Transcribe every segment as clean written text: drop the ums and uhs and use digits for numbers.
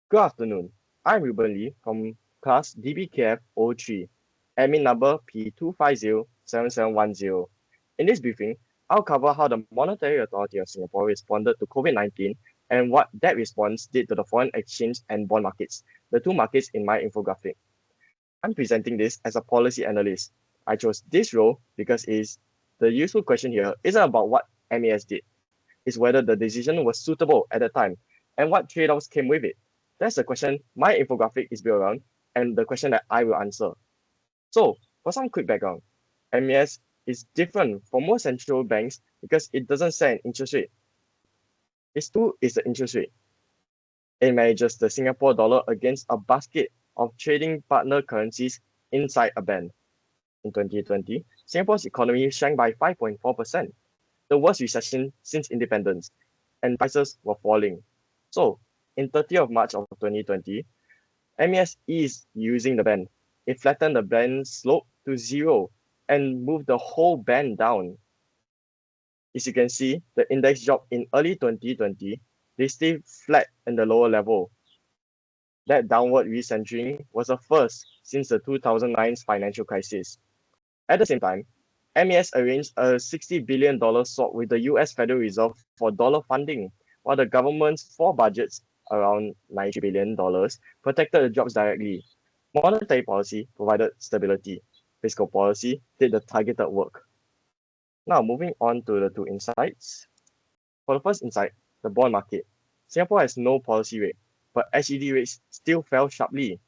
Good afternoon. I'm Rueben from class DBKF 03, admin number P2507710. In this briefing, I'll cover how the Monetary Authority of Singapore responded to COVID-19 and what that response did to the foreign exchange and bond markets, the two markets in my infographic. I'm presenting this as a policy analyst. I chose this role because the useful question here isn't about what MAS did, it's whether the decision was suitable at the time and what trade-offs came with it. That's the question my infographic is built around and the question that I will answer. So, for some quick background, MAS is different from most central banks because it doesn't set an interest rate. Its tool is the interest rate. It manages the Singapore dollar against a basket of trading partner currencies inside a band. In 2020, Singapore's economy shrank by 5.4%, the worst recession since independence, and prices were falling. So, in 30th of March of 2020, MES is using the band. It flattened the band slope to zero and moved the whole band down. As you can see, the index dropped in early 2020. They stayed flat in the lower level. That downward recentering was a first since the 2009 financial crisis. At the same time, MES arranged a $60 billion swap with the US Federal Reserve for dollar funding, while the government's four budgets, around $90 billion, protected the jobs directly. Monetary policy provided stability. Fiscal policy did the targeted work. Now, moving on to the two insights. For the first insight, the bond market. Singapore has no policy rate, but SED rates still fell sharply.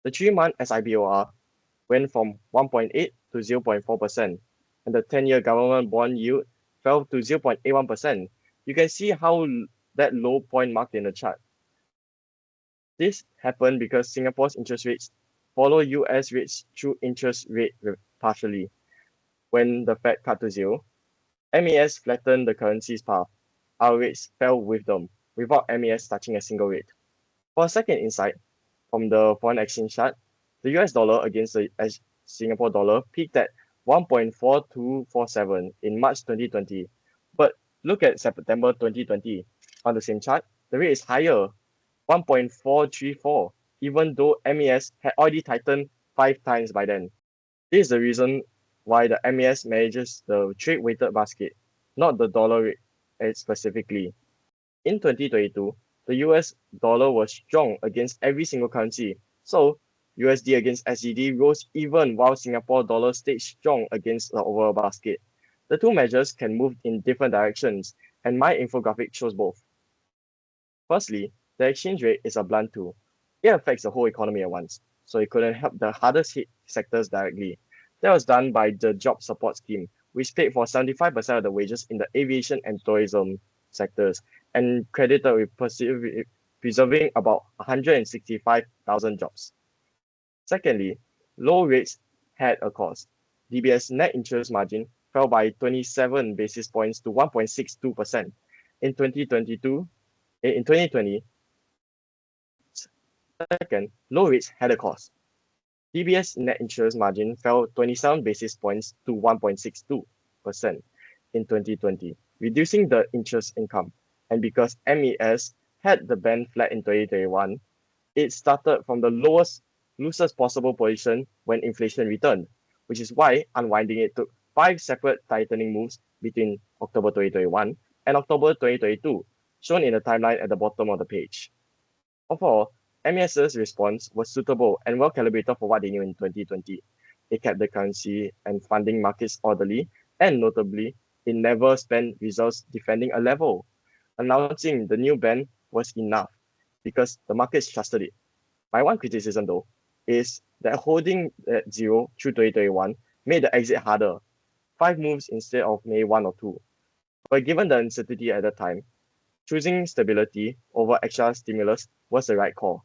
The 3-month SIBOR went from 1.8 to 0.4%, and the 10-year government bond yield fell to 0.81%. You can see how that low point marked in the chart. This happened because Singapore's interest rates follow US rates through interest rate partially. When the Fed cut to zero, MES flattened the currency's path. Our rates fell with them, without MES touching a single rate. For a second insight, from the foreign exchange chart, the US dollar against the Singapore dollar peaked at 1.4247 in March 2020. But look at September 2020. On the same chart, the rate is higher, 1.434, even though MES had already tightened 5 times by then. This is the reason why the MES manages the trade-weighted basket, not the dollar rate specifically. In 2022, the US dollar was strong against every single currency, so USD against SGD rose even while Singapore dollar stayed strong against the overall basket. The two measures can move in different directions, and my infographic shows both. Firstly, the exchange rate is a blunt tool. It affects the whole economy at once, so it couldn't help the hardest hit sectors directly. That was done by the Job Support Scheme, which paid for 75% of the wages in the aviation and tourism sectors and credited with preserving about 165,000 jobs. Secondly, low rates had a cost. DBS net interest margin fell by 27 basis points to 1.62%. In 2020, second, low rates had a cost. DBS net interest margin fell 27 basis points to 1.62% in 2020, reducing the interest income. And because MES had the band flat in 2021, it started from the loosest possible position when inflation returned, which is why unwinding it took 5 separate tightening moves between October 2021 and October 2022, shown in the timeline at the bottom of the page. Overall, MES's response was suitable and well calibrated for what they knew in 2020. It kept the currency and funding markets orderly, and notably, it never spent reserves defending a level. Announcing the new ban was enough because the markets trusted it. My one criticism, though, is that holding at zero through 2021 made the exit harder. 5 moves instead of maybe 1 or 2. But given the uncertainty at the time, choosing stability over extra stimulus was the right call.